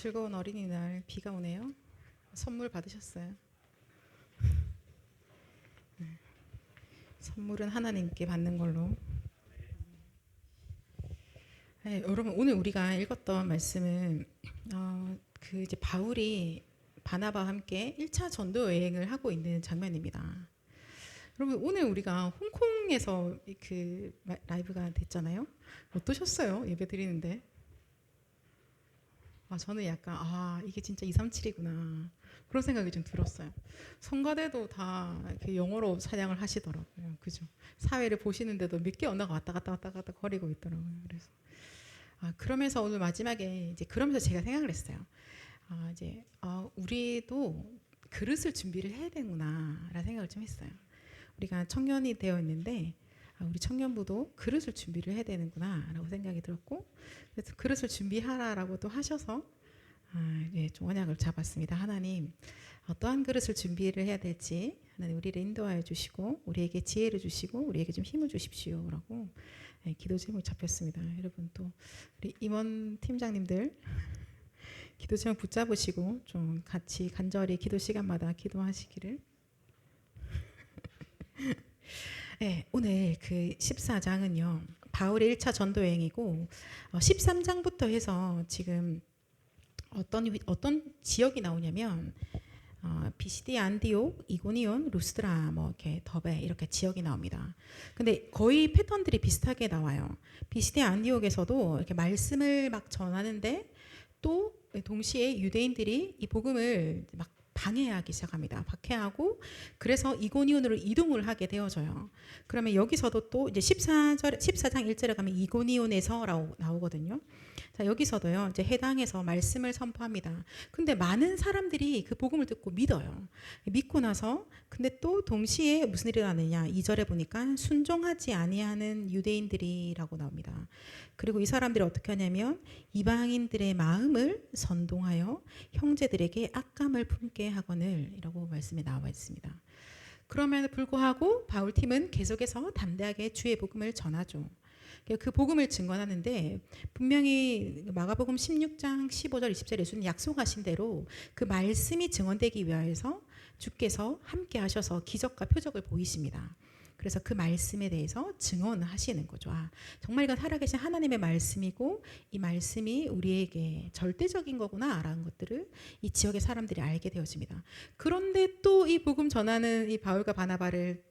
즐거운 어린이날 비가 오네요. 선물 받으셨어요? 선물은 하나님께 받는 걸로. 네, 여러분 오늘 우리가 읽었던 말씀은 그 이제 바울이 바나바와 함께 1차 전도 여행을 하고 있는 장면입니다. 여러분 오늘 우리가 홍콩에서 그 라이브가 됐잖아요. 어떠셨어요? 예배 드리는데? 저는 약간 이게 진짜 237이구나 그런 생각이 좀 들었어요. 성가대도 다 이렇게 영어로 찬양을 하시더라고요. 그죠? 사회를 보시는데도 몇 개 언어가 왔다 갔다 거리고 있더라고요. 그래서 그러면서 오늘 마지막에 이제 그러면서 제가 생각을 했어요. 우리도 그릇을 준비를 해야 되구나라는 생각을 좀 했어요. 우리가 청년이 되어 있는데 우리 청년부도 그릇을 준비를 해야 되는구나라고 생각이 들었고, 그래서 그릇을 준비하라라고 또 하셔서 좀 언약을 잡았습니다. 하나님, 어떠한 그릇을 준비를 해야 될지 하나님 우리를 인도하여 주시고 우리에게 지혜를 주시고 우리에게 좀 힘을 주십시오라고 기도 제목 잡혔습니다. 여러분 또 우리 임원 팀장님들 기도 제목 붙잡으시고 좀 같이 간절히 기도 시간마다 기도하시기를. 네, 오늘 그 14장은요 바울의 1차 전도 여행이고 13장부터 해서 지금 어떤 지역이 나오냐면 비시디, 안디옥, 이고니온, 루스드라, 뭐 이렇게 더베 이렇게 지역이 나옵니다. 근데 거의 패턴들이 비슷하게 나와요. 비시디, 안디옥에서도 이렇게 말씀을 막 전하는데 또 동시에 유대인들이 이 복음을 막 방해하기 시작합니다. 박해하고 그래서 이고니온으로 이동을 하게 되어져요. 그러면 여기서도 또 이제 14장 1절에 가면 이고니온에서라고 나오거든요. 자, 여기서도요. 이제 해당해서 말씀을 선포합니다. 근데 많은 사람들이 그 복음을 듣고 믿어요. 믿고 나서 근데 또 동시에 무슨 일이 나느냐? 2절에 보니까 순종하지 아니하는 유대인들이라고 나옵니다. 그리고 이 사람들이 어떻게 하냐면 이방인들의 마음을 선동하여 형제들에게 악감을 품게 하거늘 이라고 말씀에 나와 있습니다. 그럼에도 불구하고 바울팀은 계속해서 담대하게 주의 복음을 전하죠. 그 복음을 증언하는데 분명히 마가복음 16장 15절 20절 예수님 약속하신 대로 그 말씀이 증언되기 위하여서 주께서 함께 하셔서 기적과 표적을 보이십니다. 그래서 그 말씀에 대해서 증언하시는 거죠. 정말 이건 살아계신 하나님의 말씀이고 이 말씀이 우리에게 절대적인 거구나라는 것들을 이 지역의 사람들이 알게 되어집니다. 그런데 또 이 복음 전하는 이 바울과 바나바를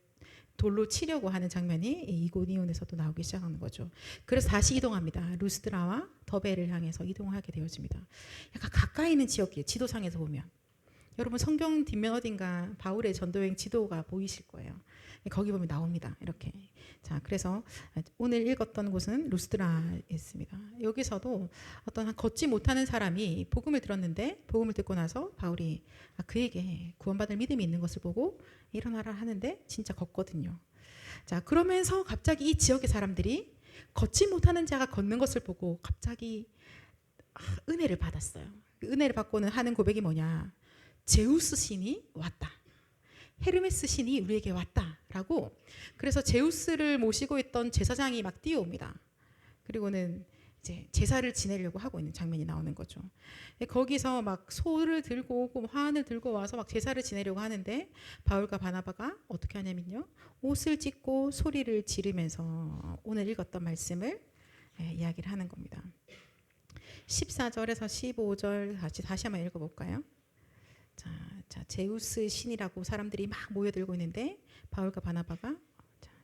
돌로 치려고 하는 장면이 이고니온에서도 나오기 시작하는 거죠. 그래서 다시 이동합니다. 루스드라와 더베를 향해서 이동하게 되어집니다. 약간 가까이 있는 지역이에요. 지도상에서 보면. 여러분 성경 뒷면 어딘가 바울의 전도여행 지도가 보이실 거예요. 거기 보면 나옵니다. 이렇게. 자, 그래서 오늘 읽었던 곳은 루스드라였습니다. 여기서도 어떤 걷지 못하는 사람이 복음을 들었는데 복음을 듣고 나서 바울이 그에게 구원받을 믿음이 있는 것을 보고 일어나라 하는데 진짜 걷거든요. 자, 그러면서 갑자기 이 지역의 사람들이 걷지 못하는 자가 걷는 것을 보고 갑자기 은혜를 받았어요. 그 은혜를 받고는 하는 고백이 뭐냐? 제우스 신이 왔다. 헤르메스 신이 우리에게 왔다라고. 그래서 제우스를 모시고 있던 제사장이 막 뛰어옵니다. 그리고는 이제 제사를 지내려고 하고 있는 장면이 나오는 거죠. 거기서 막 소를 들고 오고 화환을 들고 와서 막 제사를 지내려고 하는데 바울과 바나바가 어떻게 하냐면요, 옷을 찢고 소리를 지르면서 오늘 읽었던 말씀을 이야기를 하는 겁니다. 14절에서 15절 다시 한번 읽어볼까요? 자, 제우스 신이라고 사람들이 막 모여들고 있는데 바울과 바나바가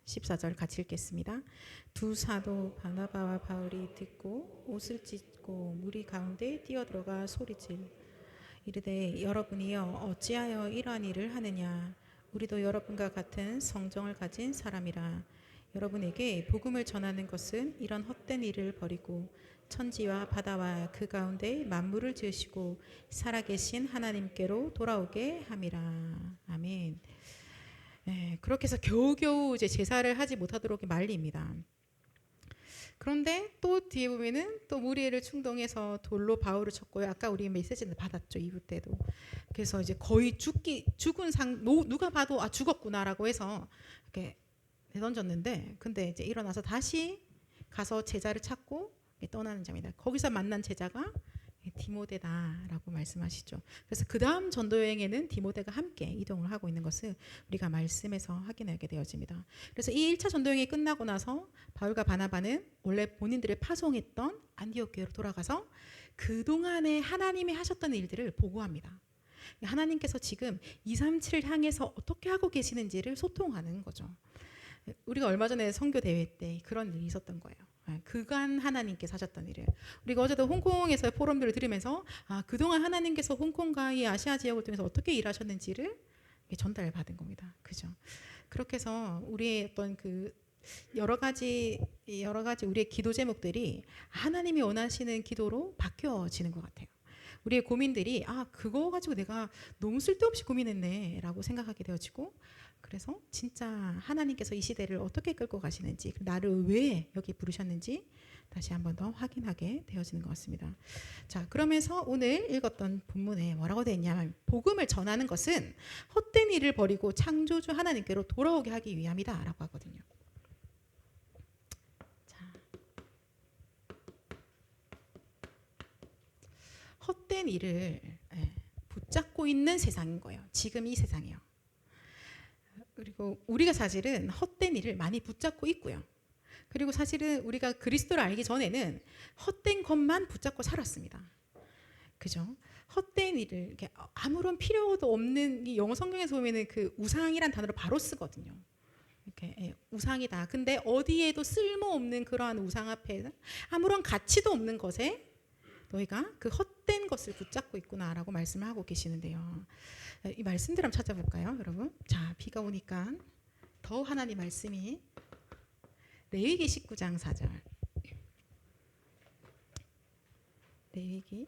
14절 같이 읽겠습니다. 두 사도 바나바와 바울이 듣고 옷을 찢고 무리 가운데 뛰어들어가 소리질 이르되 여러분이여 어찌하여 이러한 일을 하느냐? 우리도 여러분과 같은 성정을 가진 사람이라. 여러분에게 복음을 전하는 것은 이런 헛된 일을 버리고 천지와 바다와 그 가운데 만물을 지으시고 살아계신 하나님께로 돌아오게 함이라. 아멘. 그렇게 해서 겨우겨우 이제 제사를 하지 못하도록 말립니다. 그런데 또 뒤에 보면은 또 무리를 충동해서 돌로 바울을 쳤고요. 아까 우리 메시지를 받았죠. 2부 때도. 그래서 이제 거의 죽은 누가 봐도 죽었구나라고 해서 이렇게 내던졌는데, 근데 이제 일어나서 다시 가서 제자를 찾고 떠나는 장면이다. 거기서 만난 제자가 디모데다라고 말씀하시죠. 그래서 그 다음 전도 여행에는 디모데가 함께 이동을 하고 있는 것을 우리가 말씀에서 확인하게 되어집니다. 그래서 이 1차 전도 여행이 끝나고 나서 바울과 바나바는 원래 본인들을 파송했던 안디옥 교회로 돌아가서 그동안에 하나님이 하셨던 일들을 보고합니다. 하나님께서 지금 237을 향해서 어떻게 하고 계시는지를 소통하는 거죠. 우리가 얼마 전에 선교 대회 때 그런 일이 있었던 거예요. 그간 하나님께서 하셨던 일을 우리가 어제도 홍콩에서의 포럼들을 들으면서 그동안 하나님께서 홍콩과 이 아시아 지역을 통해서 어떻게 일하셨는지를 전달받은 겁니다. 그죠? 그렇게 해서 우리의 어떤 그 여러 가지 우리의 기도 제목들이 하나님이 원하시는 기도로 바뀌어지는 것 같아요. 우리의 고민들이 그거 가지고 내가 너무 쓸데없이 고민했네라고 생각하게 되어지고, 그래서 진짜 하나님께서 이 시대를 어떻게 끌고 가시는지, 나를 왜 여기 부르셨는지 다시 한 번 더 확인하게 되어지는 것 같습니다. 자, 그러면서 오늘 읽었던 본문에 뭐라고 되어 있냐면, 복음을 전하는 것은 헛된 일을 버리고 창조주 하나님께로 돌아오게 하기 위함이다 라고 하거든요. 자, 헛된 일을 붙잡고 있는 세상인 거예요. 지금 이 세상이요. 그리고 우리가 사실은 헛된 일을 많이 붙잡고 있고요. 그리고 사실은 우리가 그리스도를 알기 전에는 헛된 것만 붙잡고 살았습니다. 그죠? 헛된 일을 이렇게 아무런 필요도 없는, 이 영어 성경에서 보면은 그 우상이란 단어를 바로 쓰거든요. 이렇게 우상이다. 근데 어디에도 쓸모없는 그러한 우상 앞에 아무런 가치도 없는 것에 너희가 그 헛된 것을 붙잡고 있구나라고 말씀을 하고 계시는데요. 이 말씀들 한번 찾아볼까요, 여러분? 자, 비가 오니까 더 하나님 말씀이 레위기 19장 4절. 레위기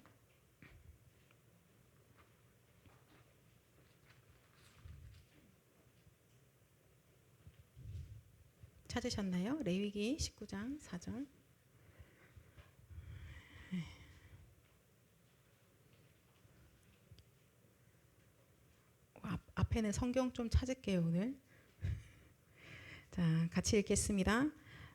찾으셨나요? 레위기 19장 4절. 앞에는 성경 좀 찾을게요, 오늘. 자, 같이 읽겠습니다.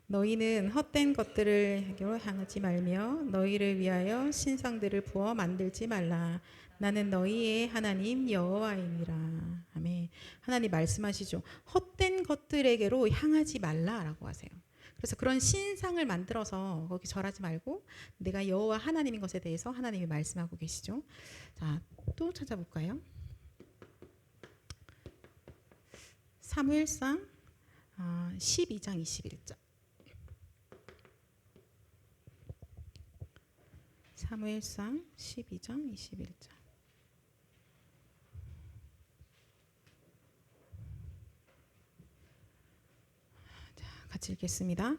너희는 헛된 것들을 향하지 말며 너희를 위하여 신상들을 부어 만들지 말라. 나는 너희의 하나님 여호와이니라. 아멘. 하나님 말씀하시죠. 헛된 것들에게로 향하지 말라라고 하세요. 그래서 그런 신상을 만들어서 거기 절하지 말고 내가 여호와 하나님인 것에 대해서 하나님이 말씀하고 계시죠. 자, 또 찾아볼까요? 사무엘상 12장 21절. 사무엘상 12장 21절. 자, 같이 읽겠습니다.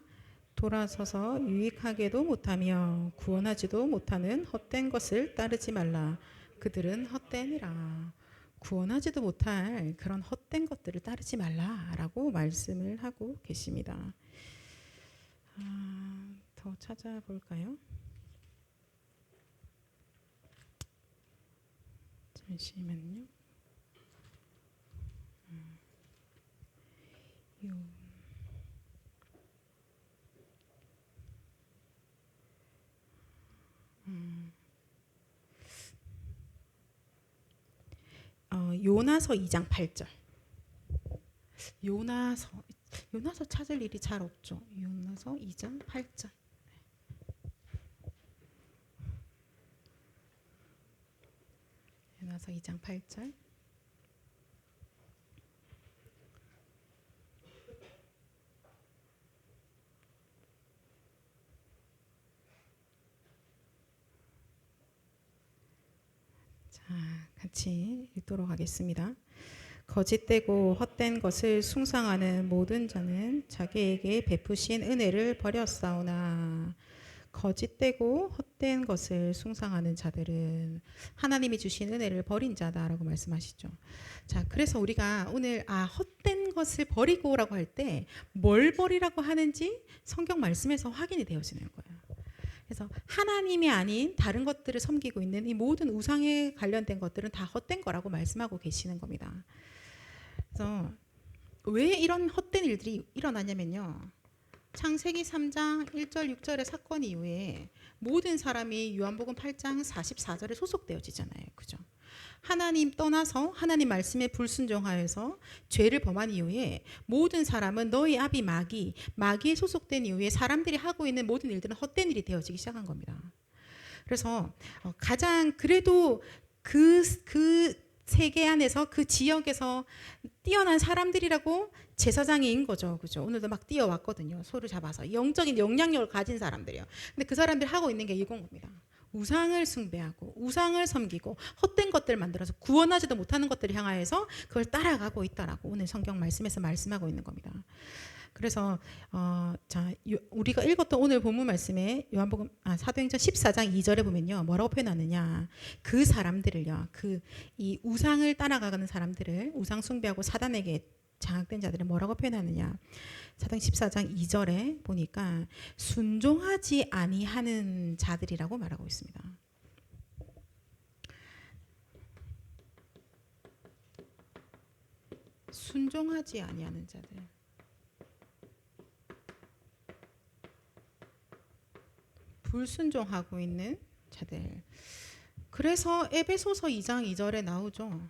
돌아서서 유익하게도 못하며 구원하지도 못하는 헛된 것을 따르지 말라. 그들은 헛되니라. 구원하지도 못할 그런 헛된 것들을 따르지 말라라고 말씀을 하고 계십니다. 더 찾아볼까요? 잠시만요. 요나서 2장 8절. 요나서 찾을 일이 잘 없죠. 요나서 2장 8절. 요나서 2장 8절. 자, 같이 읽도록 하겠습니다. 거짓되고 헛된 것을 숭상하는 모든 자는 자기에게 베푸신 은혜를 버렸사오나, 거짓되고 헛된 것을 숭상하는 자들은 하나님이 주신 은혜를 버린 자다라고 말씀하시죠. 자, 그래서 우리가 오늘 헛된 것을 버리고라고 할 때 뭘 버리라고 하는지 성경 말씀에서 확인이 되어지는 거예요. 그래서 하나님이 아닌 다른 것들을 섬기고 있는 이 모든 우상에 관련된 것들은 다 헛된 거라고 말씀하고 계시는 겁니다. 그래서 왜 이런 헛된 일들이 일어나냐면요, 창세기 3장 1절 6절의 사건 이후에 모든 사람이 요한복음 8장 44절에 소속되어지잖아요. 그죠? 하나님 떠나서 하나님 말씀에 불순종하여서 죄를 범한 이후에 모든 사람은 너희 아비 마귀에 소속된 이후에 사람들이 하고 있는 모든 일들은 헛된 일이 되어지기 시작한 겁니다. 그래서 가장 그래도 그 세계 안에서 그 지역에서 뛰어난 사람들이라고 제사장인 거죠. 그죠? 오늘도 막 뛰어왔거든요. 소를 잡아서 영적인 영향력을 가진 사람들이요. 근데 그 사람들이 하고 있는 게 이건 겁니다. 우상을 숭배하고 우상을 섬기고 헛된 것들을 만들어서 구원하지도 못하는 것들을 향하여서 그걸 따라가고 있다라고 오늘 성경 말씀에서 말씀하고 있는 겁니다. 그래서 우리가 읽었던 오늘 본문 말씀에 사도행전 14장 2절에 보면요, 뭐라고 표현하느냐, 그 사람들을요, 이 우상을 따라가는 사람들을, 우상 숭배하고 사단에게 장악된 자들을 뭐라고 표현하느냐, 사도행전 14장 2절에 보니까 순종하지 아니하는 자들이라고 말하고 있습니다. 순종하지 아니하는 자들. 불순종하고 있는 자들. 그래서 에베소서 2장 2절에 나오죠.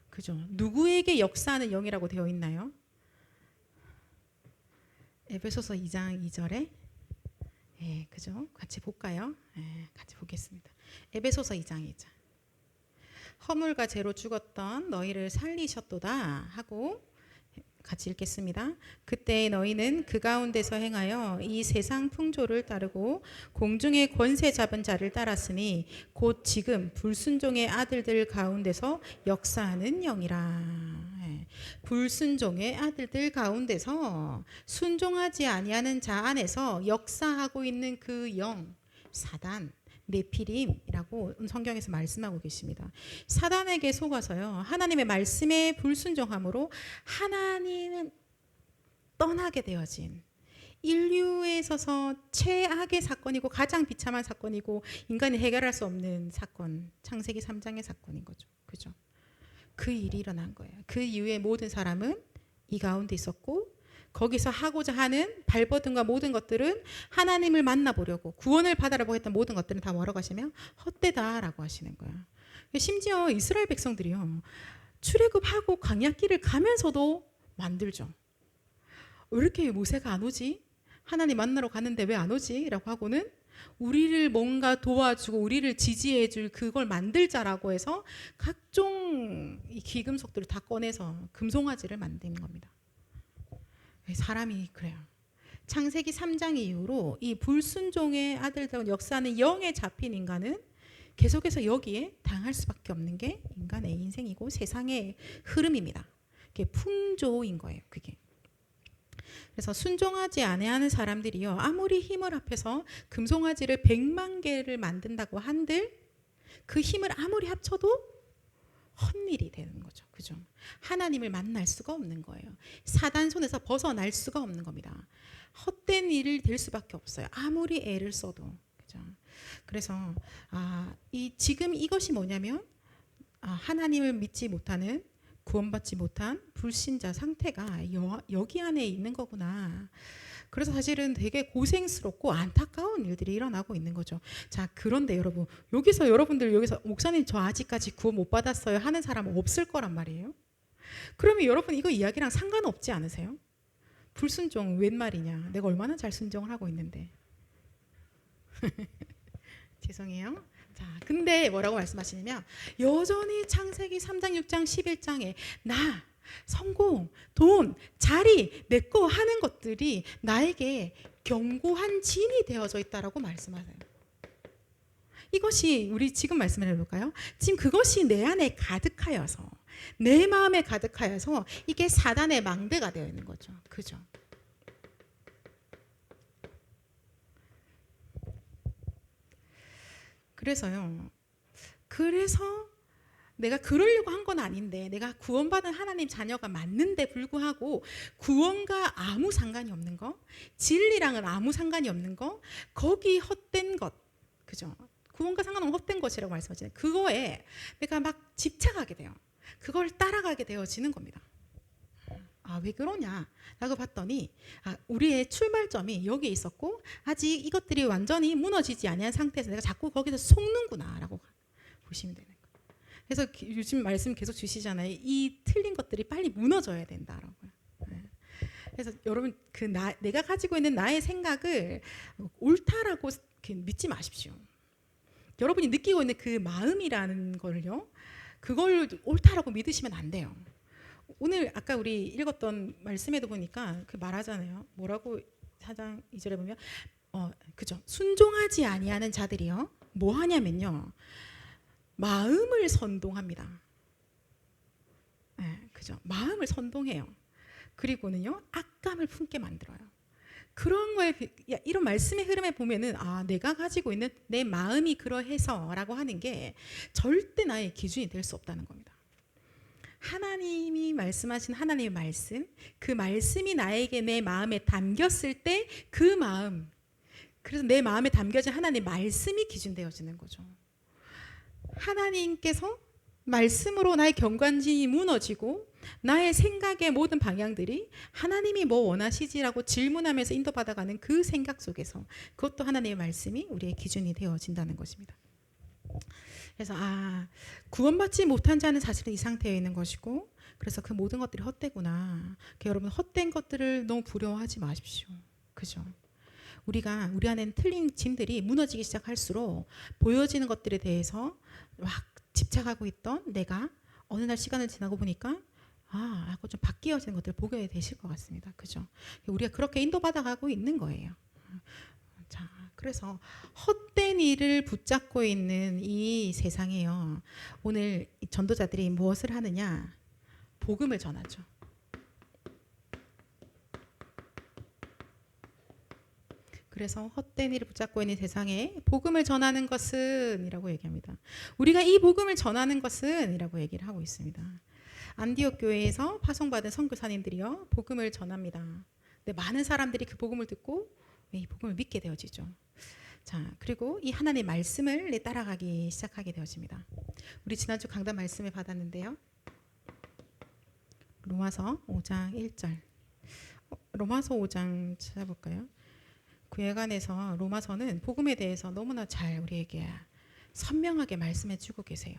그죠? 누구에게 역사하는 영이라고 되어 있나요? 에베소서 2장 2절에 그죠? 같이 볼까요? 같이 보겠습니다. 에베소서 2장 2절. 허물과 죄로 죽었던 너희를 살리셨도다 하고 같이 읽겠습니다. 그때 너희는 그 가운데서 행하여 이 세상 풍조를 따르고 공중의 권세 잡은 자를 따랐으니 곧 지금 불순종의 아들들 가운데서 역사하는 영이라. 불순종의 아들들 가운데서 순종하지 아니하는 자 안에서 역사하고 있는 그 영, 사단, 네피림이라고 성경에서 말씀하고 계십니다. 사단에게 속아서요, 하나님의 말씀에 불순종함으로 하나님은 떠나게 되어진 인류에 있어서 최악의 사건이고 가장 비참한 사건이고 인간이 해결할 수 없는 사건, 창세기 3장의 사건인 거죠. 그죠? 그 일이 일어난 거예요. 그 이후에 모든 사람은 이 가운데 있었고 거기서 하고자 하는 발버둥과 모든 것들은 하나님을 만나보려고 구원을 받아라고 했던 모든 것들은 다 뭐라고 하시면 헛되다라고 하시는 거예요. 심지어 이스라엘 백성들이요, 출애굽하고 광야길을 가면서도 만들죠. 왜 이렇게 모세가 안 오지? 하나님 만나러 가는데 왜 안 오지? 라고 하고는 우리를 뭔가 도와주고 우리를 지지해줄 그걸 만들자라고 해서 각종 이 귀금속들을 다 꺼내서 금송아지를 만드는 겁니다. 사람이 그래요. 창세기 3장 이후로 이 불순종의 아들들 역사하는 영에 잡힌 인간은 계속해서 여기에 당할 수밖에 없는 게 인간의 인생이고 세상의 흐름입니다. 그게 풍조인 거예요. 그게. 그래서 순종하지 아니하는 사람들이요, 아무리 힘을 합해서 금송아지를 100만 개를 만든다고 한들 그 힘을 아무리 합쳐도 헛일이 되는 거죠. 그죠? 하나님을 만날 수가 없는 거예요. 사단 손에서 벗어날 수가 없는 겁니다. 헛된 일이 될 수밖에 없어요. 아무리 애를 써도. 그죠? 그래서 지금 이것이 뭐냐면 하나님을 믿지 못하는, 구원받지 못한 불신자 상태가 여기 안에 있는 거구나. 그래서 사실은 되게 고생스럽고 안타까운 일들이 일어나고 있는 거죠. 자, 그런데 여러분들 목사님 저 아직까지 구원 못 받았어요 하는 사람은 없을 거란 말이에요. 그러면 여러분 이거 이야기랑 상관없지 않으세요? 불순종 웬 말이냐? 내가 얼마나 잘 순종을 하고 있는데. 죄송해요. 자, 근데 뭐라고 말씀하시냐면 여전히 창세기 3장, 6장, 11장에 성공, 돈, 자리, 내 거 하는 것들이 나에게 견고한 진이 되어져 있다라고 말씀하세요. 이것이 우리 지금 말씀을 해볼까요? 지금 그것이 내 안에 가득하여서, 내 마음에 가득하여서 이게 사단의 망대가 되어 있는 거죠. 그죠? 그래서 내가 그러려고 한 건 아닌데, 내가 구원받은 하나님 자녀가 맞는데 불구하고 구원과 아무 상관이 없는 거, 진리랑은 아무 상관이 없는 거, 거기 헛된 것, 그죠? 구원과 상관없는 헛된 것이라고 말씀하시는 그거에 내가 막 집착하게 돼요. 그걸 따라가게 되어지는 겁니다. 왜 그러냐 라고 봤더니 우리의 출발점이 여기에 있었고 아직 이것들이 완전히 무너지지 아니한 상태에서 내가 자꾸 거기서 속는구나 라고 보시면 되는 거예요. 그래서 요즘 말씀 계속 주시잖아요. 이 틀린 것들이 빨리 무너져야 된다라고요. 그래서 여러분 내가 가지고 있는 나의 생각을 옳다라고 믿지 마십시오. 여러분이 느끼고 있는 그 마음이라는 걸요, 그걸 옳다라고 믿으시면 안 돼요. 오늘 아까 우리 읽었던 말씀에도 보니까 그 말하잖아요. 뭐라고 4장 2절에 보면 그죠? 순종하지 아니하는 자들이요 뭐 하냐면요, 마음을 선동합니다. 네, 그죠? 마음을 선동해요. 그리고는요 악감을 품게 만들어요. 그런 거에 이런 말씀의 흐름에 보면은 내가 가지고 있는 내 마음이 그러해서라고 하는 게 절대 나의 기준이 될 수 없다는 겁니다. 하나님이 말씀하신 하나님의 말씀, 그 말씀이 나에게 내 마음에 담겼을 때 그 마음, 그래서 내 마음에 담겨진 하나님의 말씀이 기준되어지는 거죠. 하나님께서 말씀으로 나의 경관진이 무너지고 나의 생각의 모든 방향들이 하나님이 뭐 원하시지라고 질문하면서 인도받아가는 그 생각 속에서 그것도 하나님의 말씀이 우리의 기준이 되어진다는 것입니다. 그래서 구원받지 못한 자는 사실은 이 상태에 있는 것이고, 그래서 그 모든 것들이 헛되구나. 여러분 헛된 것들을 너무 두려워하지 마십시오. 그죠? 우리 안에는 틀린 짐들이 무너지기 시작할수록 보여지는 것들에 대해서 막 집착하고 있던 내가 어느 날 시간을 지나고 보니까 하고 좀 바뀌어지는 것들을 보게 되실 것 같습니다. 그죠? 우리가 그렇게 인도받아가고 있는 거예요. 자, 그래서 헛된 일을 붙잡고 있는 이 세상에요, 오늘 전도자들이 무엇을 하느냐? 복음을 전하죠. 그래서 헛된 일을 붙잡고 있는 세상에 복음을 전하는 것은 이라고 얘기합니다. 우리가 이 복음을 전하는 것은 이라고 얘기를 하고 있습니다. 안디옥 교회에서 파송받은 선교사님들이요 복음을 전합니다. 근데 많은 사람들이 그 복음을 듣고 이 복음을 믿게 되어지죠. 자, 그리고 이 하나님의 말씀을 따라가기 시작하게 되어집니다. 우리 지난주 강단 말씀을 받았는데요, 로마서 5장 1절. 로마서 5장 찾아볼까요? 구약안에서 로마서는 복음에 대해서 너무나 잘 우리에게 선명하게 말씀해 주고 계세요.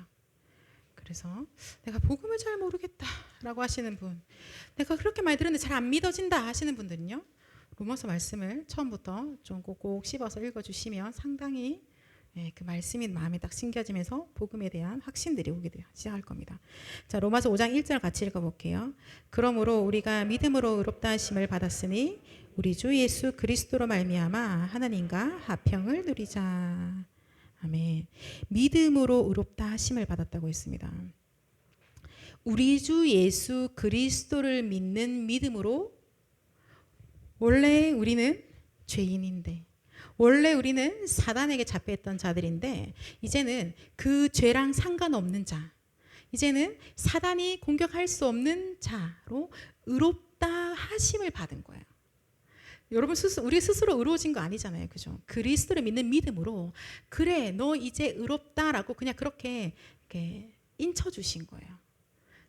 그래서 내가 복음을 잘 모르겠다라고 하시는 분, 내가 그렇게 많이 들었는데 잘 안 믿어진다 하시는 분들은요, 로마서 말씀을 처음부터 좀 꼭꼭 씹어서 읽어주시면 상당히 그 말씀이 마음에 딱 심겨지면서 복음에 대한 확신들이 오게 시작할 겁니다. 자, 로마서 5장 1절 같이 읽어볼게요. 그러므로 우리가 믿음으로 의롭다 하심을 받았으니 우리 주 예수 그리스도로 말미암아 하나님과 화평을 누리자. 아멘. 믿음으로 의롭다 하심을 받았다고 했습니다. 우리 주 예수 그리스도를 믿는 믿음으로, 원래 우리는 죄인인데, 원래 우리는 사단에게 잡혀있던 자들인데, 이제는 그 죄랑 상관없는 자, 이제는 사단이 공격할 수 없는 자로 의롭다 하심을 받은 거예요. 여러분 우리 스스로 의로워진 거 아니잖아요. 그죠? 그리스도를 믿는 믿음으로 그래 너 이제 의롭다라고 그냥 그렇게 이렇게 인쳐주신 거예요.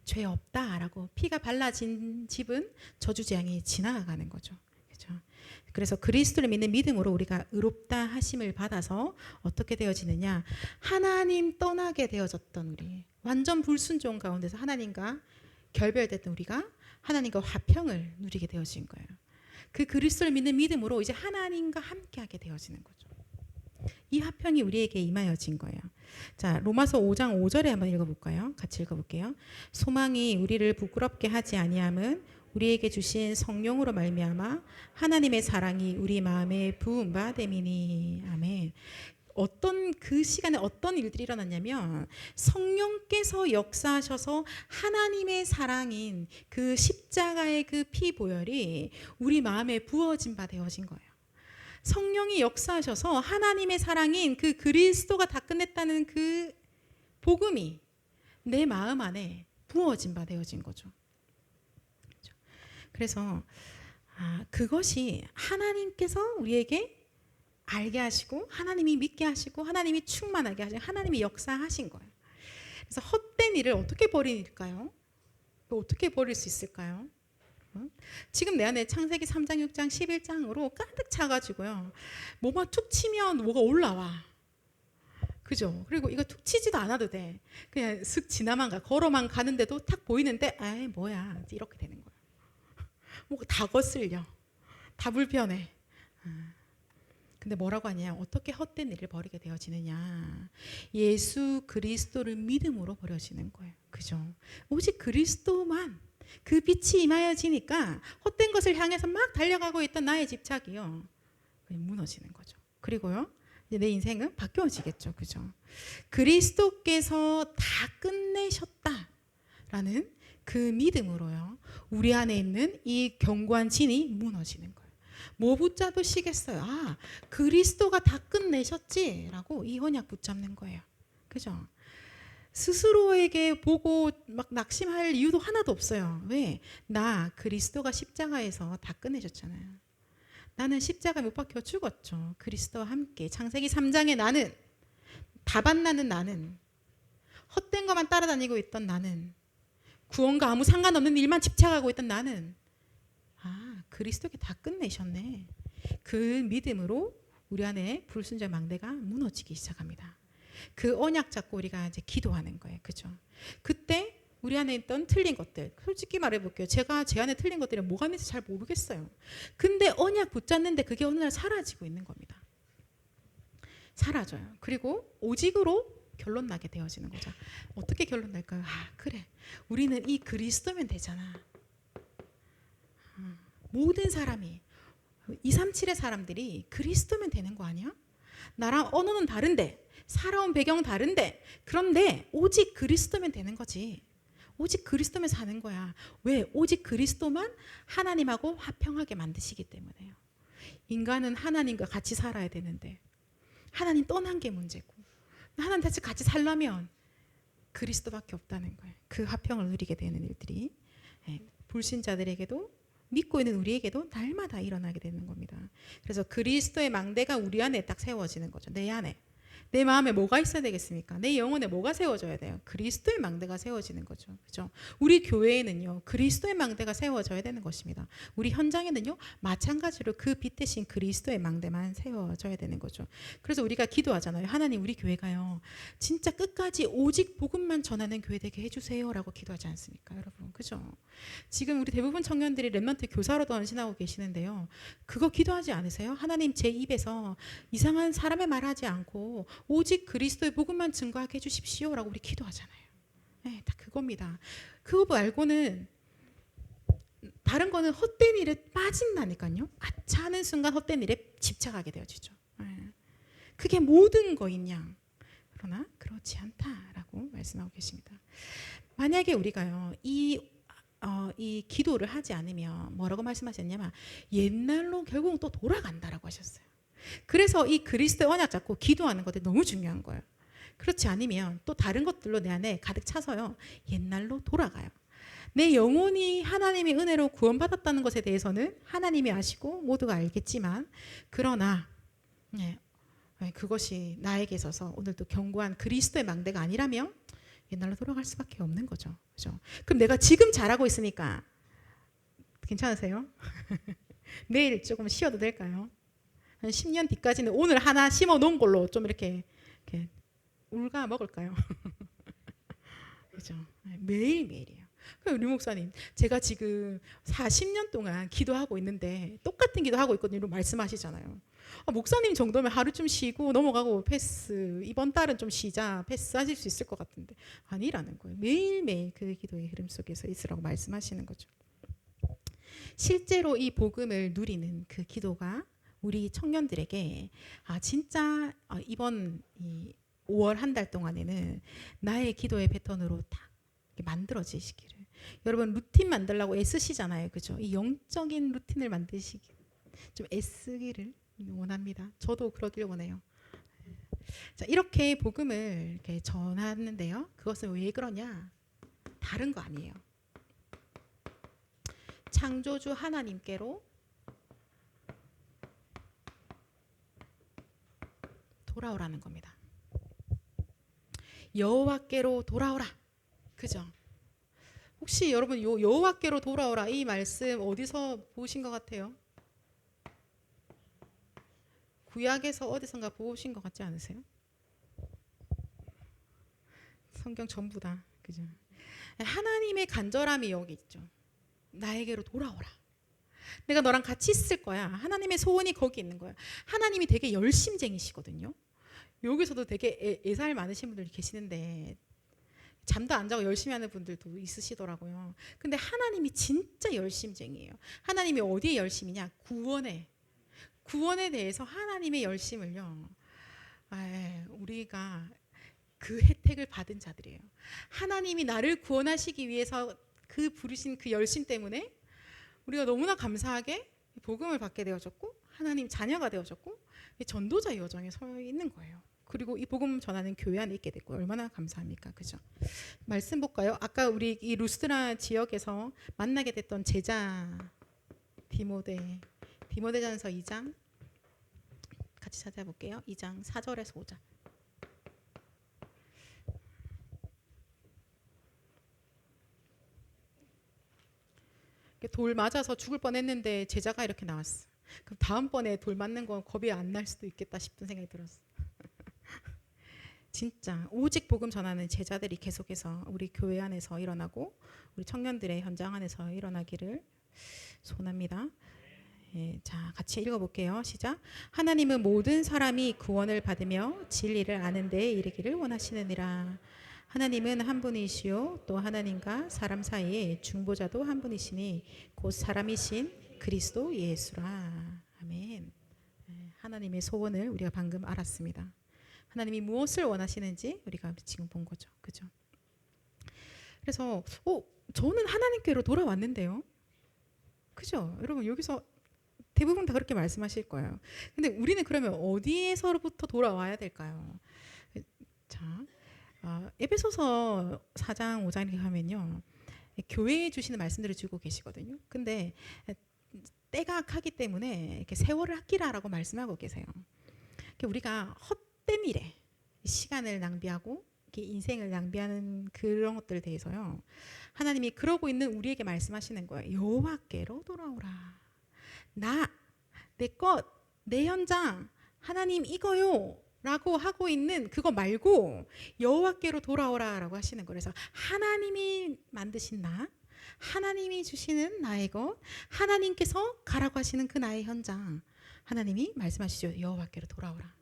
죄 없다라고 피가 발라진 집은 저주재앙이 지나가는 거죠. 그죠? 그래서 그리스도를 믿는 믿음으로 우리가 의롭다 하심을 받아서 어떻게 되어지느냐, 하나님 떠나게 되어졌던 우리, 완전 불순종 가운데서 하나님과 결별됐던 우리가 하나님과 화평을 누리게 되어진 거예요. 그 그리스도를 믿는 믿음으로 이제 하나님과 함께하게 되어지는 거죠. 이 화평이 우리에게 임하여진 거예요. 자, 로마서 5장 5절에 한번 읽어볼까요? 같이 읽어볼게요. 소망이 우리를 부끄럽게 하지 아니함은 우리에게 주신 성령으로 말미암아 하나님의 사랑이 우리 마음에 부은 바 됨이니. 아멘. 그 시간에 어떤 일들이 일어났냐면 성령께서 역사하셔서 하나님의 사랑인 그 십자가의 그 피 보혈이 우리 마음에 부어진 바 되어진 거예요. 성령이 역사하셔서 하나님의 사랑인 그 그리스도가 다 끝냈다는 그 복음이 내 마음 안에 부어진 바 되어진 거죠. 그래서 그것이 하나님께서 우리에게 알게 하시고 하나님이 믿게 하시고 하나님이 충만하게 하시고 하나님이 역사하신 거예요. 그래서 헛된 일을 어떻게 버릴까요? 어떻게 버릴 수 있을까요? 여러분? 지금 내 안에 창세기 3장, 6장, 11장으로 가득 차가지고요. 뭐가 툭 치면 뭐가 올라와. 그죠? 그리고 이거 툭 치지도 않아도 돼. 그냥 슥 지나만 가. 걸어만 가는데도 탁 보이는데 아이 뭐야 이렇게 되는 거야. 뭐가 다 거슬려. 다 불편해. 근데 뭐라고 하냐? 어떻게 헛된 일을 벌이게 되어지느냐? 예수 그리스도를 믿음으로 버려지는 거예요. 그죠? 오직 그리스도만 그 빛이 임하여지니까 헛된 것을 향해서 막 달려가고 있던 나의 집착이요 그냥 무너지는 거죠. 그리고요 이제 내 인생은 바뀌어지겠죠. 그죠? 그리스도께서 다 끝내셨다라는 그 믿음으로요 우리 안에 있는 이 견고한 진이 무너지는 거예요. 뭐 붙잡으시겠어요? 아, 그리스도가 다 끝내셨지라고 이 언약 붙잡는 거예요. 그죠? 스스로에게 보고 막 낙심할 이유도 하나도 없어요. 왜? 나 그리스도가 십자가에서 다 끝내셨잖아요. 나는 십자가에 못 박혀 죽었죠. 그리스도와 함께. 창세기 3장에 나는, 다반나는 나는, 헛된 것만 따라다니고 있던 나는, 구원과 아무 상관없는 일만 집착하고 있던 나는, 아, 그리스도께 다 끝내셨네. 그 믿음으로 우리 안에 불순종 망대가 무너지기 시작합니다. 그 언약 잡고 우리가 이제 기도하는 거예요. 그죠? 그때 우리 안에 있던 틀린 것들, 솔직히 말해볼게요. 제가 제 안에 틀린 것들이 뭐가 있는지 잘 모르겠어요. 근데 언약 붙잡는데 그게 어느 날 사라지고 있는 겁니다. 사라져요. 그리고 오직으로 결론 나게 되어지는 거죠. 어떻게 결론 날까요? 아, 그래. 우리는 이 그리스도면 되잖아. 모든 사람이 237의 사람들이 그리스도면 되는 거 아니야? 나랑 언어는 다른데 살아온 배경 다른데 그런데 오직 그리스도면 되는 거지. 오직 그리스도면 사는 거야. 왜? 오직 그리스도만 하나님하고 화평하게 만드시기 때문에요. 인간은 하나님과 같이 살아야 되는데 하나님 떠난 게 문제고 하나님 같이 살려면 그리스도밖에 없다는 거예요. 그 화평을 누리게 되는 일들이 불신자들에게도 믿고 있는 우리에게도 날마다 일어나게 되는 겁니다. 그래서 그리스도의 망대가 우리 안에 딱 세워지는 거죠. 내 안에. 내 마음에 뭐가 있어야 되겠습니까? 내 영혼에 뭐가 세워져야 돼요? 그리스도의 망대가 세워지는 거죠. 그죠? 우리 교회에는요, 그리스도의 망대가 세워져야 되는 것입니다. 우리 현장에는요, 마찬가지로 그 빛 대신 그리스도의 망대만 세워져야 되는 거죠. 그래서 우리가 기도하잖아요. 하나님, 우리 교회가요, 진짜 끝까지 오직 복음만 전하는 교회 되게 해주세요라고 기도하지 않습니까, 여러분? 그죠? 지금 우리 대부분 청년들이 렘넌트 교사로도 헌신하고 계시는데요. 그거 기도하지 않으세요? 하나님, 제 입에서 이상한 사람의 말하지 않고 오직 그리스도의 복음만 증거하게 해주십시오라고 우리 기도하잖아요. 네, 다 그겁니다. 그거 말고는 다른 거는 헛된 일에 빠진다니까요. 아차 하는 순간 헛된 일에 집착하게 되어지죠. 네. 그게 모든 거인 양. 그러나 그렇지 않다라고 말씀하고 계십니다. 만약에 우리가요 이 기도를 하지 않으면 뭐라고 말씀하셨냐면 옛날로 결국은 또 돌아간다라고 하셨어요. 그래서 이 그리스도의 언약 잡고 기도하는 것이 너무 중요한 거예요. 그렇지 않으면 또 다른 것들로 내 안에 가득 차서요 옛날로 돌아가요. 내 영혼이 하나님의 은혜로 구원받았다는 것에 대해서는 하나님이 아시고 모두가 알겠지만 그러나 그것이 나에게 있어서 오늘도 견고한 그리스도의 망대가 아니라면 옛날로 돌아갈 수밖에 없는 거죠. 그죠? 그럼 내가 지금 잘하고 있으니까 괜찮으세요? 내일 조금 쉬어도 될까요? 한 10년 뒤까지는 오늘 하나 심어 놓은 걸로 좀 이렇게 울가 먹을까요? 그죠? 매일매일이에요. 우리 목사님, 제가 지금 40년 동안 기도하고 있는데 똑같은 기도하고 있거든요. 말씀하시잖아요. 목사님 정도면 하루 좀 쉬고 넘어가고 패스, 이번 달은 좀 쉬자, 패스하실 수 있을 것 같은데 아니라는 거예요. 매일매일 그 기도의 흐름 속에서 있으라고 말씀하시는 거죠. 실제로 이 복음을 누리는 그 기도가 우리 청년들에게 진짜 이번 5월 한 달 동안에는 나의 기도의 패턴으로 딱 만들어지시기를. 여러분 루틴 만들려고 애쓰시잖아요. 그죠? 이 영적인 루틴을 만드시기 좀 애쓰기를 원합니다. 저도 그러길 원해요. 자, 이렇게 복음을 이렇게 전하는데요. 그것은 왜 그러냐? 다른 거 아니에요. 창조주 하나님께로 돌아오라는 겁니다. 여호와께로 돌아오라. 그죠? 혹시 여러분 여호와께로 돌아오라 이 말씀 어디서 보신 것 같아요? 구약에서 어디선가 보신 것 같지 않으세요? 성경 전부 다 그죠? 하나님의 간절함이 여기 있죠. 나에게로 돌아오라. 내가 너랑 같이 있을 거야. 하나님의 소원이 거기 있는 거야. 하나님이 되게 열심쟁이시거든요. 여기서도 되게 애살 많으신 분들이 계시는데 잠도 안 자고 열심히 하는 분들도 있으시더라고요. 근데 하나님이 진짜 열심쟁이에요. 하나님이 어디에 열심이냐? 구원에 대해서 하나님의 열심을요. 우리가 그 혜택을 받은 자들이에요. 하나님이 나를 구원하시기 위해서 그 부르신 그 열심 때문에 우리가 너무나 감사하게 복음을 받게 되어졌고 하나님 자녀가 되어졌고 전도자 여정에 서 있는 거예요. 그리고 이 복음 전하는 교회 안에 있게 됐고 얼마나 감사합니까? 그죠? 말씀 볼까요? 아까 우리 이 루스드라 지역에서 만나게 됐던 제자 디모데전서 2장 같이 찾아볼게요. 2장 4절에서 5절. 돌 맞아서 죽을 뻔했는데 제자가 이렇게 나왔어. 그럼 다음번에 돌 맞는 건 겁이 안 날 수도 있겠다 싶은 생각이 들었어. 진짜 오직 복음 전하는 제자들이 계속해서 우리 교회 안에서 일어나고 우리 청년들의 현장 안에서 일어나기를 소원합니다. 자, 같이 읽어볼게요. 시작. 하나님은 모든 사람이 구원을 받으며 진리를 아는 데에 이르기를 원하시느니라. 하나님은 한 분이시요 또 하나님과 사람 사이에 중보자도 한 분이시니 곧 사람이신 그리스도 예수라. 아멘. 하나님의 소원을 우리가 방금 알았습니다. 하나님이 무엇을 원하시는지 우리가 지금 본 거죠. 그죠? 그래서 저는 하나님께로 돌아왔는데요. 그죠? 여러분 여기서 대부분 다 그렇게 말씀하실 거예요. 근데 우리는 그러면 어디에서부터 돌아와야 될까요? 자, 에베소서 4장 5장 이렇게 하면요. 교회에 주시는 말씀들을 주고 계시거든요. 근데 때가 악하기 때문에 이렇게 세월을 아끼라라고 말씀하고 계세요. 우리가 헛된 일에 시간을 낭비하고 인생을 낭비하는 그런 것들에 대해서요. 하나님이 그러고 있는 우리에게 말씀하시는 거예요. 여호와께로 돌아오라. 내 것, 내 현장, 하나님 이거요. 라고 하고 있는 그거 말고 여호와께로 돌아오라라고 하시는 거예요. 그래서 하나님이 만드신 나, 하나님이 주시는 나의 것, 하나님께서 가라고 하시는 그 나의 현장, 하나님이 말씀하시죠. 여호와께로 돌아오라.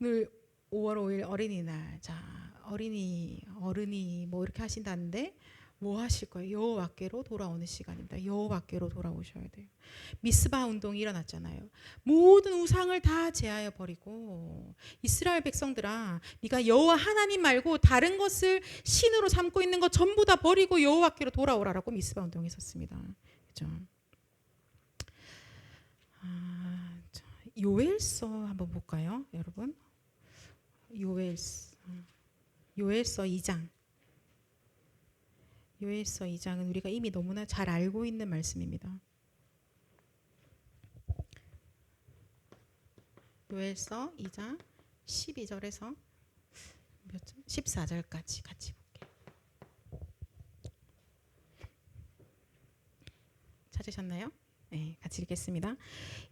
오늘 5월 5일 어린이날, 자 어른이 뭐 이렇게 하신다는데 뭐 하실 거예요? 여호와께로 돌아오는 시간입니다. 여호와께로 돌아오셔야 돼요. 미스바 운동이 일어났잖아요. 모든 우상을 다 제하여 버리고 이스라엘 백성들아, 네가 여호와 하나님 말고 다른 것을 신으로 삼고 있는 것 전부 다 버리고 여호와께로 돌아오라라고 미스바 운동이 있었습니다. 그죠? 요엘서 한번 볼까요, 여러분? 요엘서 2장. 요엘서 2장은 우리가 이미 너무나 잘 알고 있는 말씀입니다. 요엘서 2장 12절에서 14절까지 같이 볼게요. 찾으셨나요? 네, 같이 읽겠습니다.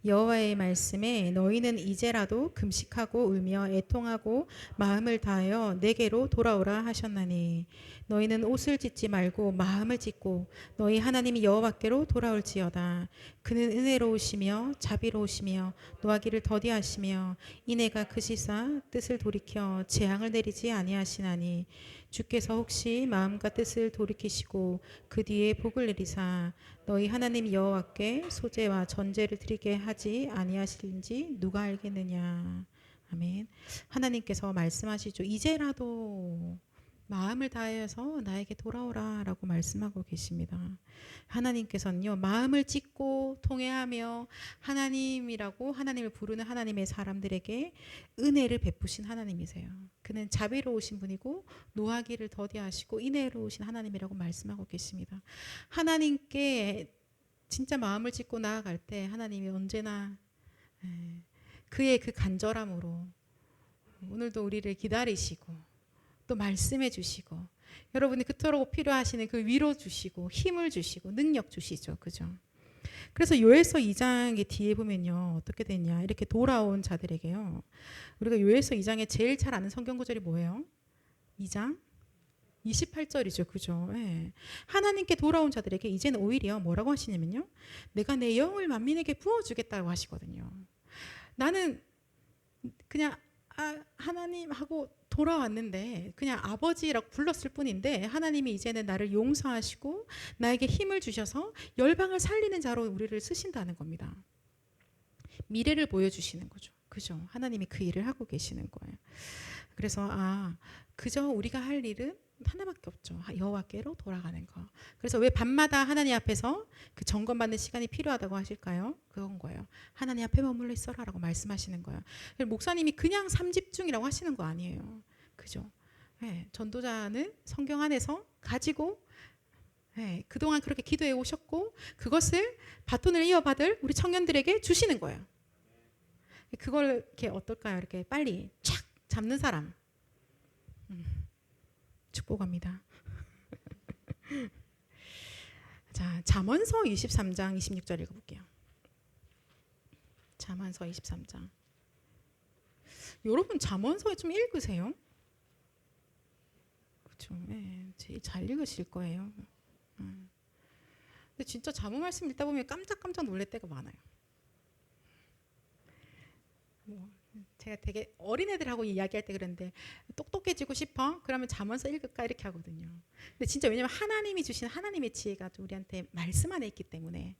여호와의 말씀에 너희는 이제라도 금식하고 울며 애통하고 마음을 다하여 내게로 돌아오라 하셨나니 너희는 옷을 찢지 말고 마음을 찢고 너희 하나님 여호와께로 돌아올지어다. 그는 은혜로우시며 자비로우시며 노하기를 더디하시며 이내가 크시사 뜻을 돌이켜 재앙을 내리지 아니하시나니 주께서 혹시 마음과 뜻을 돌이키시고 그 뒤에 복을 내리사 너희 하나님 여호와께 소제와 전제를 드리게 하지 아니하실지 누가 알겠느냐. 아멘. 하나님께서 말씀하시죠. 이제라도 마음을 다해서 나에게 돌아오라 라고 말씀하고 계십니다. 하나님께서는요, 마음을 찢고 통회하며 하나님이라고 하나님을 부르는 하나님의 사람들에게 은혜를 베푸신 하나님이세요. 그는 자비로우신 분이고 노하기를 더디하시고 인애로우신 하나님이라고 말씀하고 계십니다. 하나님께 진짜 마음을 찢고 나아갈 때 하나님이 언제나 그의 그 간절함으로 오늘도 우리를 기다리시고 또 말씀해 주시고 여러분이 그토록 필요하시는 그 위로 주시고 힘을 주시고 능력 주시죠. 그죠? 그래서 요엘서 2장의 뒤에 보면요. 어떻게 되냐. 이렇게 돌아온 자들에게요. 우리가 요엘서 2장에 제일 잘 아는 성경 구절이 뭐예요? 2장 28절이죠. 그죠? 예. 하나님께 돌아온 자들에게 이제는 오히려 뭐라고 하시냐면요. 내가 내 영을 만민에게 부어주겠다고 하시거든요. 나는 그냥 하나님 하고 돌아왔는데 그냥 아버지라고 불렀을 뿐인데 하나님이 이제는 나를 용서하시고 나에게 힘을 주셔서 열방을 살리는 자로 우리를 쓰신다는 겁니다. 미래를 보여주시는 거죠. 그죠? 하나님이 그 일을 하고 계시는 거예요. 그래서 그저 우리가 할 일은 하나밖에 없죠. 여호와께로 돌아가는 거. 그래서 왜 밤마다 하나님 앞에서 그 점검받는 시간이 필요하다고 하실까요? 그건 거예요. 하나님 앞에 머물러 있어라라고 말씀하시는 거예요. 목사님이 그냥 삼집중이라고 하시는 거 아니에요. 그죠? 네, 전도자는 성경 안에서 가지고 그동안 그렇게 기도해 오셨고 그것을 바톤을 이어받을 우리 청년들에게 주시는 거예요. 그걸 이렇게 어떨까요? 이렇게 빨리 촥 잡는 사람. 축복합니다. 자, 잠언서 23장 26절 읽어볼게요. 잠언서 23장. 여러분 잠언서 좀 읽으세요. 그렇죠. 제일 잘 읽으실 거예요. 근데 진짜 잠언 말씀 읽다 보면 깜짝깜짝 놀랄 때가 많아요. 제가 되게 어린애들하고 이야기할 때 그랬는데 똑똑해지고 싶어? 그러면 잠언서 읽을까? 이렇게 하거든요. 근데 진짜 왜냐면 하나님이 주신 하나님의 지혜가 우리한테 말씀 안에 있기 때문에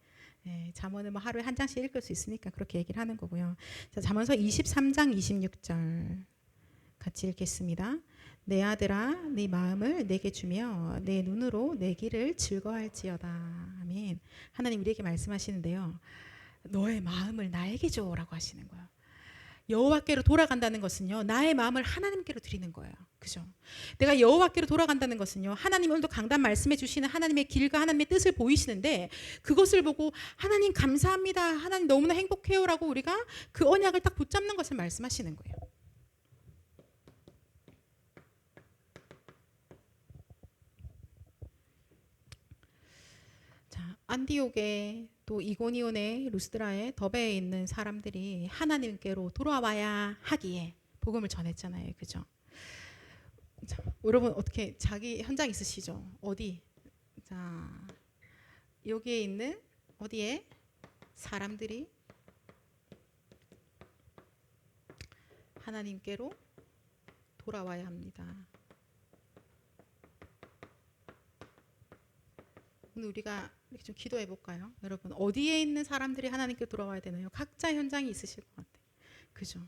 잠언을 뭐 하루에 한 장씩 읽을 수 있으니까 그렇게 얘기를 하는 거고요. 자, 잠언서 23장 26절 같이 읽겠습니다. 내 아들아 네 마음을 내게 주며 내 눈으로 내 길을 즐거워할지어다. 아멘. 하나님 우리에게 말씀하시는데요. 너의 마음을 나에게 줘라고 하시는 거예요. 여호와께로 돌아간다는 것은요. 나의 마음을 하나님께로 드리는 거예요. 그죠? 내가 여호와께로 돌아간다는 것은요. 하나님 오늘도 강단 말씀해 주시는 하나님의 길과 하나님의 뜻을 보이시는데 그것을 보고 하나님 감사합니다. 하나님 너무나 행복해요라고 우리가 그 언약을 딱 붙잡는 것을 말씀하시는 거예요. 자, 안디옥에 또 이고니온에 루스드라에 더베에 있는 사람들이 하나님께로 돌아와야 하기에 복음을 전했잖아요. 그죠? 자, 여러분 어떻게 자기 현장 있으시죠? 어디? 자, 여기에 있는 어디에 사람들이 하나님께로 돌아와야 합니다. 오늘 우리가 이렇게 좀 기도해 볼까요? 여러분 어디에 있는 사람들이 하나님께 돌아와야 되나요? 각자 현장이 있으실 것 같아요. 그죠?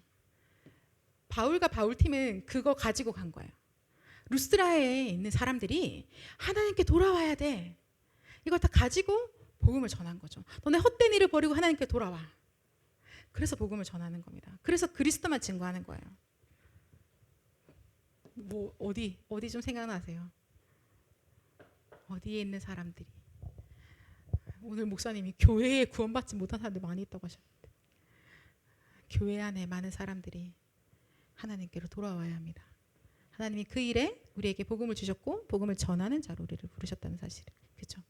바울과 바울팀은 그거 가지고 간 거예요. 루스드라에 있는 사람들이 하나님께 돌아와야 돼. 이걸 다 가지고 복음을 전한 거죠. 너네 헛된 일을 버리고 하나님께 돌아와. 그래서 복음을 전하는 겁니다. 그래서 그리스도만 증거하는 거예요. 뭐 어디 좀 생각나세요? 어디에 있는 사람들이 오늘 목사님이 교회에 구원받지 못한 사람들 많이 있다고 하셨는데 교회 안에 많은 사람들이 하나님께로 돌아와야 합니다. 하나님이 그 일에 우리에게 복음을 주셨고 복음을 전하는 자로 우리를 부르셨다는 사실. 그렇죠?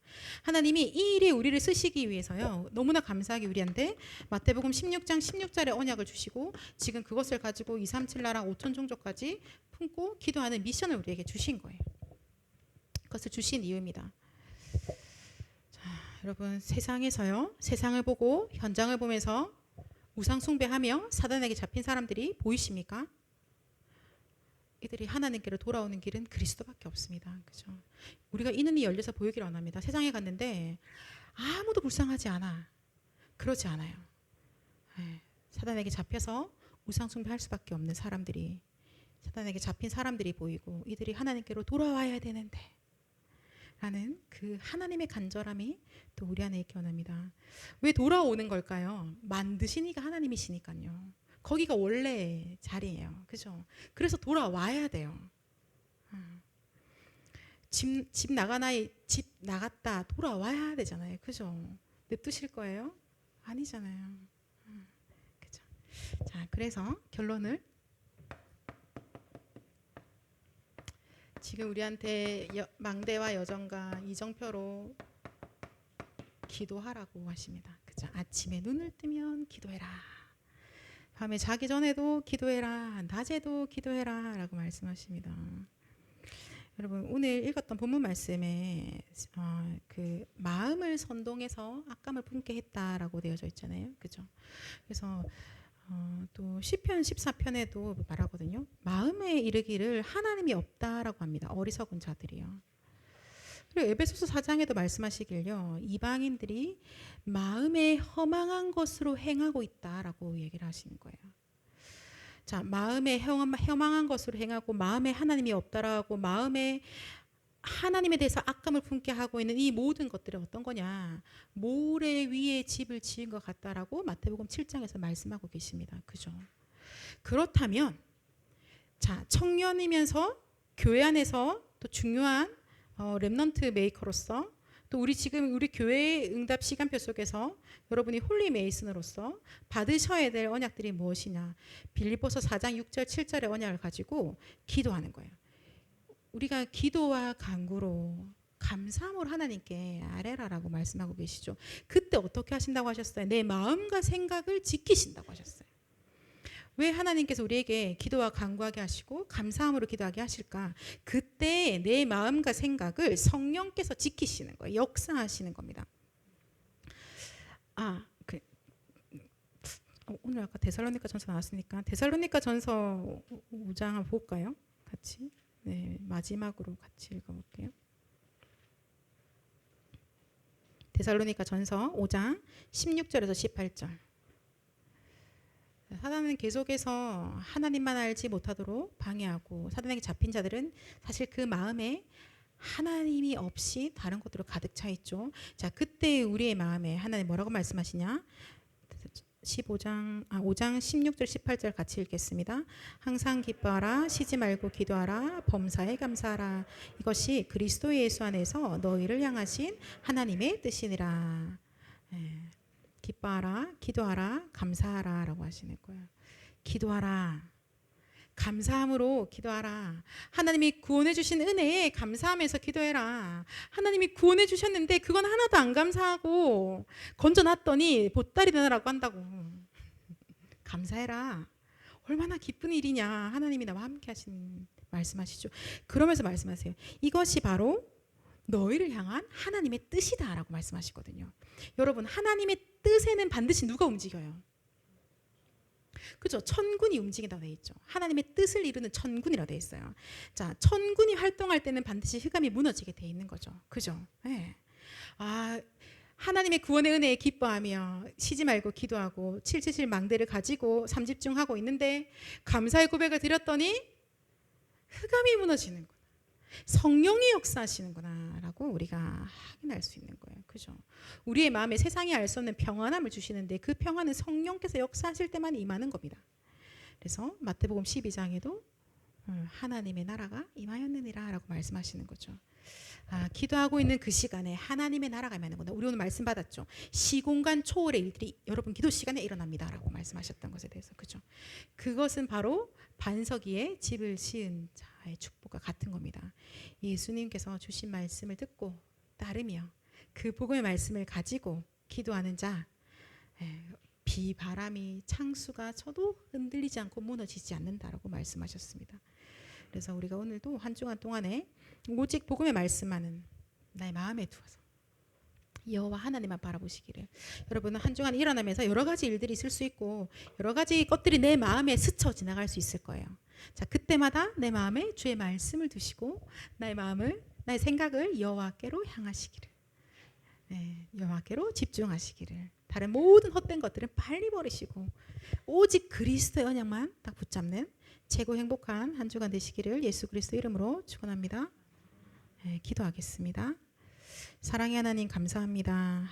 하나님이 이 일에 우리를 쓰시기 위해서요. 너무나 감사하게 우리한테 마태복음 16장 16절에 언약을 주시고 지금 그것을 가지고 237 나라 5천 종족까지 품고 기도하는 미션을 우리에게 주신 거예요. 그것을 주신 이유입니다. 자, 여러분 세상에서요. 세상을 보고 현장을 보면서 우상 숭배하며 사단에게 잡힌 사람들이 보이십니까? 이들이 하나님께로 돌아오는 길은 그리스도밖에 없습니다. 그죠? 우리가 이 눈이 열려서 보이기를 원합니다. 세상에 갔는데 아무도 불쌍하지 않아. 그러지 않아요. 사단에게 잡혀서 우상 숭배할 수밖에 없는 사람들이 사단에게 잡힌 사람들이 보이고 이들이 하나님께로 돌아와야 되는데 라는 그 하나님의 간절함이 또 우리 안에 있기 원합니다. 왜 돌아오는 걸까요? 만드신 이가 하나님이시니까요. 거기가 원래 자리예요. 그죠? 그래서 돌아와야 돼요. 집 나갔다 돌아와야 되잖아요. 그죠? 냅두실 거예요? 아니잖아요. 그죠? 자, 그래서 결론을 지금 우리한테 망대와 여정과 이정표로 기도하라고 하십니다. 그죠? 아침에 눈을 뜨면 기도해라. 밤에 자기 전에도 기도해라. 낮에도 기도해라. 라고 말씀하십니다. 여러분 오늘 읽었던 본문 말씀에 그 마음을 선동해서 악감을 품게 했다라고 되어져 있잖아요. 그죠? 그래서 또 시편 14편에도 말하거든요. 마음에 이르기를 하나님이 없다라고 합니다. 어리석은 자들이요. 그리고 에베소서 4장에도 말씀하시길요. 이방인들이 마음에 허망한 것으로 행하고 있다라고 얘기를 하시는 거예요. 자, 마음에 허망한 것으로 행하고 마음에 하나님이 없다라고 마음에 하나님에 대해서 악감을 품게 하고 있는 이 모든 것들이 어떤 거냐? 모래 위에 집을 지은 것 같다라고 마태복음 7장에서 말씀하고 계십니다. 그죠? 그렇다면 자, 청년이면서 교회 안에서 또 중요한 렘넌트 메이커로서 또 우리 교회의 응답 시간표 속에서 여러분이 홀리 메이슨으로서 받으셔야 될 언약들이 무엇이냐? 빌립보서 4장 6절 7절의 언약을 가지고 기도하는 거예요. 우리가 기도와 간구로 감사함으로 하나님께 아뢰라라고 말씀하고 계시죠. 그때 어떻게 하신다고 하셨어요? 내 마음과 생각을 지키신다고 하셨어요. 왜 하나님께서 우리에게 기도와 간구하게 하시고 감사함으로 기도하게 하실까? 그때 내 마음과 생각을 성령께서 지키시는 거예요. 역사하시는 겁니다. 오늘 아까 데살로니가 전서 나왔으니까 데살로니가 전서 5장 한번 볼까요? 같이. 네, 마지막으로 같이 읽어볼게요. 데살로니가 전서 5장 16절에서 18절. 사단은 계속해서 하나님만 알지 못하도록 방해하고 사단에게 잡힌 자들은 사실 그 마음에 하나님이 없이 다른 것들로 가득 차 있죠. 자, 그때 우리의 마음에 하나님 뭐라고 말씀하시냐? 5장 16절 18절 같이 읽겠습니다. 항상 기뻐하라, 쉬지 말고 기도하라, 범사에 감사하라. 이것이 그리스도 예수 안에서 너희를 향하신 하나님의 뜻이니라. 기뻐하라, 기도하라, 감사하라 라고 하시는 거예요. 기도하라, 감사함으로 기도하라. 하나님이 구원해 주신 은혜에 감사하면서 기도해라. 하나님이 구원해 주셨는데 그건 하나도 안 감사하고 건져놨더니 보따리 되느라고 한다고. 감사해라. 얼마나 기쁜 일이냐. 하나님이 나와 함께 하신 말씀하시죠. 그러면서 말씀하세요. 이것이 바로 너희를 향한 하나님의 뜻이다 라고 말씀하시거든요. 여러분, 하나님의 뜻에는 반드시 누가 움직여요? 그죠? 천군이 움직인다고 되어 있죠. 하나님의 뜻을 이루는 천군이라고 되어 있어요. 자, 천군이 활동할 때는 반드시 흑암이 무너지게 되어 있는 거죠. 그죠? 네. 하나님의 구원의 은혜에 기뻐하며 쉬지 말고 기도하고 777 망대를 가지고 삼집중하고 있는데 감사의 고백을 드렸더니 흑암이 무너지는구나. 성령이 역사하시는구나 라고 우리가 확인할 수 있는 거예요. 그죠? 우리의 마음에 세상이 알 수 없는 평안함을 주시는데 그 평안은 성령께서 역사하실 때만 임하는 겁니다. 그래서 마태복음 12장에도 하나님의 나라가 임하였느니라 라고 말씀하시는 거죠. 기도하고 있는 그 시간에 하나님의 나라가 임하는구나. 우리 오늘 말씀 받았죠. 시공간 초월의 일들이 여러분 기도 시간에 일어납니다 라고 말씀하셨던 것에 대해서. 그죠? 그것은 바로 반석 위에 집을 지은 자의 축복과 같은 겁니다. 예수님께서 주신 말씀을 듣고 따르며 그 복음의 말씀을 가지고 기도하는 자, 비바람이 창수가 쳐도 흔들리지 않고 무너지지 않는다라고 말씀하셨습니다. 그래서 우리가 오늘도 한 주간 동안에 오직 복음의 말씀만은 나의 마음에 두어서 여호와 하나님만 바라보시기를. 여러분은 한 주간 일어나면서 여러 가지 일들이 있을 수 있고 여러 가지 것들이 내 마음에 스쳐 지나갈 수 있을 거예요. 자, 그때마다 내 마음에 주의 말씀을 두시고 나의 생각을 여호와께로 향하시기를. 여호와께로 집중하시기를. 다른 모든 헛된 것들은 빨리 버리시고 오직 그리스도의 언약만 딱 붙잡는 최고 행복한 한 주간 되시기를 예수 그리스도 이름으로 축원합니다. 기도하겠습니다. 사랑의 하나님 감사합니다.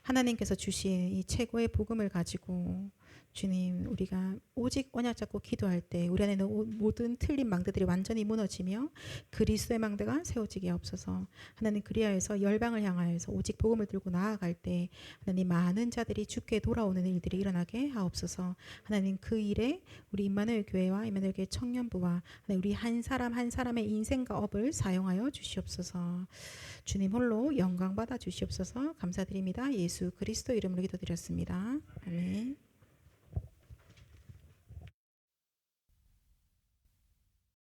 하나님께서 주신 이 최고의 복음을 가지고 주님, 우리가 오직 언약 잡고 기도할 때 우리 안에 있는 모든 틀린 망대들이 완전히 무너지며 그리스도의 망대가 세워지게 하옵소서. 하나님, 그리하여서 열방을 향하여서 오직 복음을 들고 나아갈 때 하나님, 많은 자들이 주께 돌아오는 일들이 일어나게 하옵소서. 하나님, 그 일에 우리 임마누엘 교회와 임마누엘 교회 청년부와 하나님, 우리 한 사람 한 사람의 인생과 업을 사용하여 주시옵소서. 주님 홀로 영광 받아 주시옵소서. 감사드립니다. 예수 그리스도 이름으로 기도드렸습니다. 아멘.